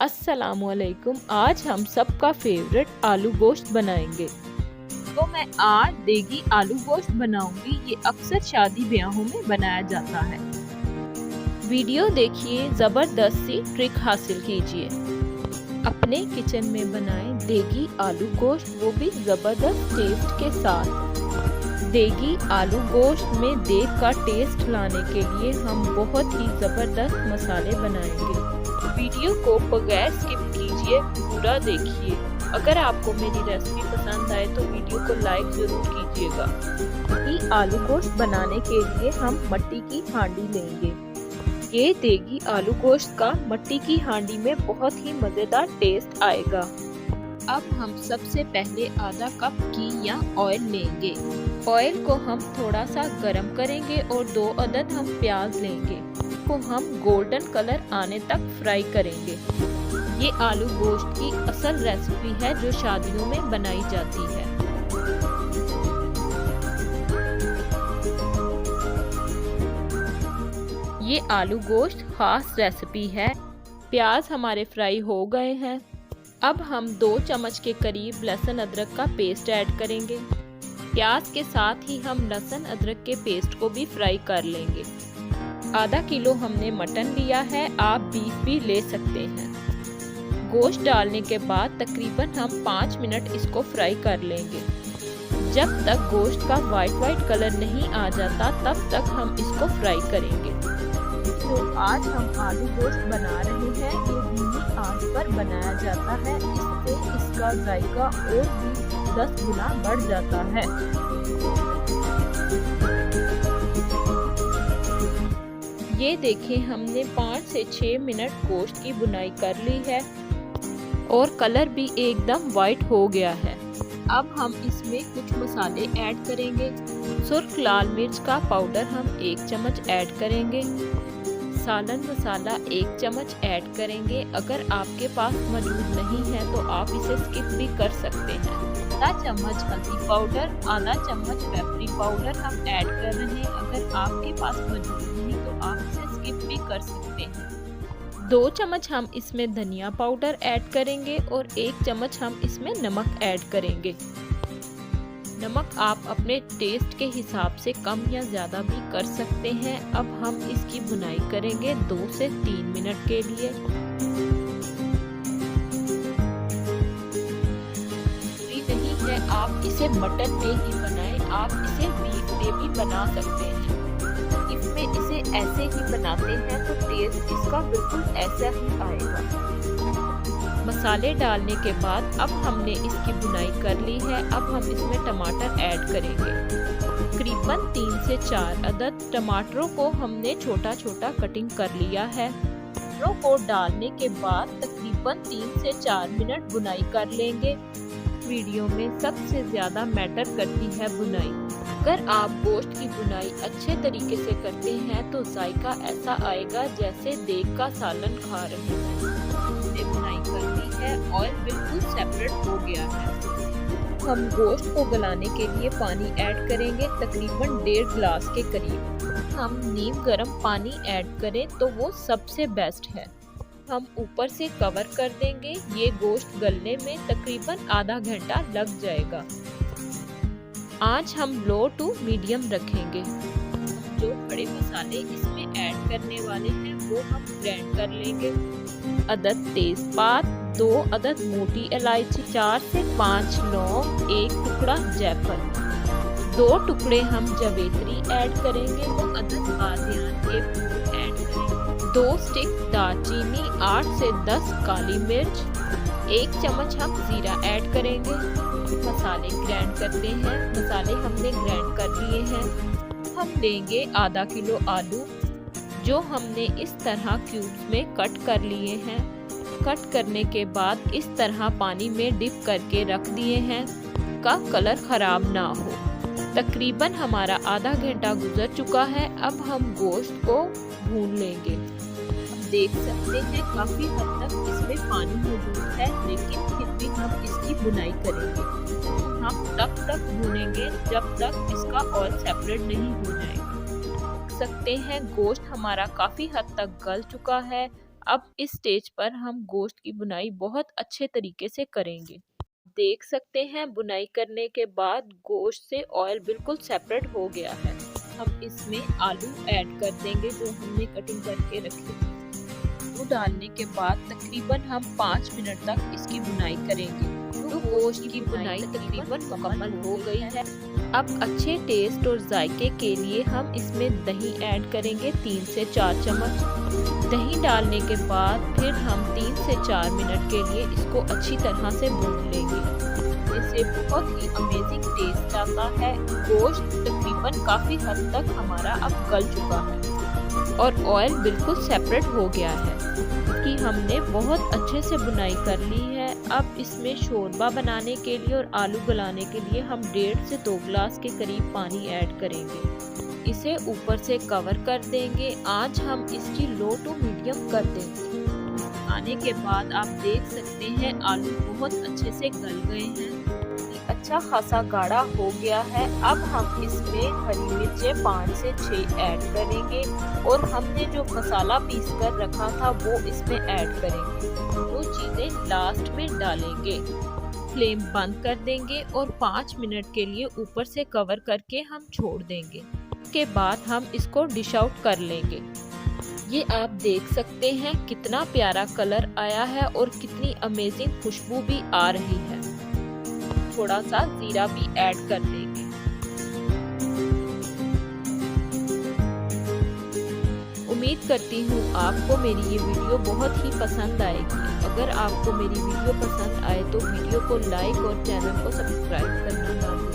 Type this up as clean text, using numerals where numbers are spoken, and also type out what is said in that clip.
अस्सलामुअलैकुम। आज हम सबका फेवरेट आलू गोश्त बनाएंगे। तो मैं आज देगी आलू गोश्त बनाऊंगी। ये अक्सर शादी ब्याहों में बनाया जाता है। वीडियो देखिए, जबरदस्त सी ट्रिक हासिल कीजिए। अपने किचन में बनाएं देगी आलू गोश्त, वो भी जबरदस्त टेस्ट के साथ। देगी आलू गोश्त में देग का टेस्ट लाने के लिए हम बहुत ही जबरदस्त मसाले बनाएंगे। वीडियो को बगैर स्किप कीजिए, पूरा देखिए। अगर आपको मेरी रेसिपी पसंद आए तो वीडियो को लाइक जरूर कीजिएगा। देगी आलू गोश्त बनाने के लिए हम मट्टी की हांडी लेंगे। ये देगी आलू गोश्त का मट्टी की हांडी में बहुत ही मजेदार टेस्ट आएगा। अब हम सबसे पहले आधा कप घी या ऑयल लेंगे। ऑयल को हम थोड़ा सा गरम करेंगे और 2 अदद हम प्याज लेंगे, को हम गोल्डन कलर आने तक फ्राई करेंगे। ये आलू गोश्त की असल रेसिपी है जो शादियों में बनाई जाती है। ये आलू गोश्त खास रेसिपी है। प्याज हमारे फ्राई हो गए हैं। अब हम 2 चम्मच के करीब लहसुन अदरक का पेस्ट ऐड करेंगे। प्याज के साथ ही हम लहसुन अदरक के पेस्ट को भी फ्राई कर लेंगे। आधा किलो हमने मटन लिया है, आप बीफ भी ले सकते हैं। गोश्त डालने के बाद तकरीबन हम 5 मिनट इसको फ्राई कर लेंगे। जब तक गोश्त का वाइट कलर नहीं आ जाता तब तक हम इसको फ्राई करेंगे। तो आज हम आलू गोश्त बना रहे हैं। ये धीमी आंच पर बनाया जाता है, इससे इसका जायका और भी 10 गुना बढ़ जाता है। ये देखें, हमने 5 से 6 मिनट गोश्त की बुनाई कर ली है और कलर भी एकदम वाइट हो गया है। अब हम इसमें कुछ मसाले ऐड करेंगे। सुर्ख लाल मिर्च का पाउडर हम 1 चम्मच ऐड करेंगे। सालन मसाला 1 चम्मच ऐड करेंगे। अगर आपके पास मौजूद नहीं है तो आप इसे स्किप भी कर सकते हैं। आधा चम्मच हल्दी पाउडर, आधा चम्मच पेपरी पाउडर हम ऐड कर रहे हैं। अगर आपके पास मौजूद नहीं तो आप इसे स्किप भी कर सकते हैं। 2 चम्मच हम इसमें धनिया पाउडर ऐड करेंगे और 1 चम्मच हम इसमें नमक ऐड करेंगे। नमक आप अपने टेस्ट के हिसाब से कम या ज़्यादा भी कर सकते हैं। अब हम इसकी भुनाई करेंगे 2 से 3 मिनट के लिए। नहीं है, आप इसे मटन में ही बनाएं, आप इसे बीफ में भी बना सकते हैं। इसमें इसे ऐसे ही बनाते हैं तो टेस्ट इसका बिल्कुल ऐसा ही आएगा। मसाले डालने के बाद अब हमने इसकी बुनाई कर ली है। अब हम इसमें टमाटर ऐड करेंगे। तकरीबन 3 से 4 अदद टमाटरों को हमने छोटा छोटा कटिंग कर लिया है। टमाटरों को डालने के बाद तकरीबन 3 से 4 मिनट बुनाई कर लेंगे। वीडियो में सबसे ज़्यादा मैटर करती है बुनाई। अगर आप गोश्त की बुनाई अच्छे तरीके से करते हैं तो जायका ऐसा आएगा जैसे देग का सालन खा रहे हैं। बुनाई कर ली है, ऑयल बिल्कुल सेपरेट हो गया है। हम गोश्त को गलाने के लिए पानी ऐड करेंगे, तकरीबन 1.5 गिलास के करीब। हम नीम गर्म पानी ऐड करें तो वो सबसे बेस्ट है। हम ऊपर से कवर कर देंगे। ये गोश्त गलने में तकरीबन आधा घंटा लग जाएगा। आज हम लो टू मीडियम रखेंगे। जो खड़े मसाले इसमें ऐड करने वाले हैं वो हम ग्राइंड कर लेंगे। अदद तेजपात, 2 अदद मोटी इलायची, 4 से 5 लौंग, 1 टुकड़ा जायफल, 2 टुकड़े हम जवेत्री ऐड करेंगे, 2 अदद बादियान के फूल ऐड करेंगे, 2 स्टिक दालचीनी, 8 से 10 काली मिर्च, 1 चम्मच हम जीरा ऐड करेंगे। मसाले ग्राइंड करते हैं। मसाले हमने ग्राइंड कर लिए हैं। हम लेंगे आधा किलो आलू जो हमने इस तरह क्यूब्स में कट कर लिए हैं। कट करने के बाद इस तरह पानी में डिप करके रख दिए हैं का कलर खराब ना हो। तकरीबन हमारा आधा घंटा गुजर चुका है। अब हम गोश्त को भून लेंगे। देख सकते हैं काफी हद तक इसमें पानी मौजूद है, लेकिन फिर भी हम इसकी बुनाई करेंगे। हम तब तक भूनेंगे जब तक इसका ऑयल सेपरेट नहीं हो जाएगा। देख सकते हैं गोश्त हमारा काफी हद तक गल चुका है। अब इस स्टेज पर हम गोश्त की बुनाई बहुत अच्छे तरीके से करेंगे। देख सकते हैं बुनाई करने के बाद गोश्त से ऑयल बिल्कुल सेपरेट हो गया है। हम इसमें आलू ऐड कर देंगे जो हमने कटिंग करके रखे थे। आलू डालने के बाद तकरीबन हम 5 मिनट तक इसकी बुनाई करेंगे। तो गोश्त की बुनाई तकरीबन मुकम्मल हो गई है। अब अच्छे टेस्ट और जायके के लिए हम इसमें दही ऐड करेंगे 3 से 4 चम्मच। दही डालने के बाद फिर हम 3 से 4 मिनट के लिए इसको अच्छी तरह से भून लेंगे। इससे बहुत ही अमेजिंग टेस्ट आता है। गोश्त तकरीबन काफ़ी हद तक हमारा अब गल चुका है और ऑयल बिल्कुल सेपरेट हो गया है कि हमने बहुत अच्छे से बुनाई कर ली है। अब इसमें शोरबा बनाने के लिए और आलू गलाने के लिए हम 1.5 से 2 गिलास के करीब पानी ऐड करेंगे। इसे ऊपर से कवर कर देंगे। आंच हम इसकी लो टू मीडियम कर देंगे। आने के बाद आप देख सकते हैं आलू बहुत अच्छे से गल गए हैं। अच्छा खासा गाढ़ा हो गया है। अब हम इसमें हरी मिर्चें 5 से 6 ऐड करेंगे और हमने जो मसाला पीस कर रखा था वो इसमें ऐड करेंगे। वो चीज़ें लास्ट में डालेंगे। फ्लेम बंद कर देंगे और 5 मिनट के लिए ऊपर से कवर करके हम छोड़ देंगे। के बाद हम इसको डिश आउट कर लेंगे। ये आप देख सकते हैं कितना प्यारा कलर आया है और कितनी अमेजिंग खुशबू भी आ रही है। थोड़ा सा जीरा भी ऐड कर देंगे। उम्मीद करती हूँ आपको मेरी ये वीडियो बहुत ही पसंद आएगी। अगर आपको मेरी वीडियो पसंद आए तो वीडियो को लाइक और चैनल को सब्सक्राइब करना ना भूलें।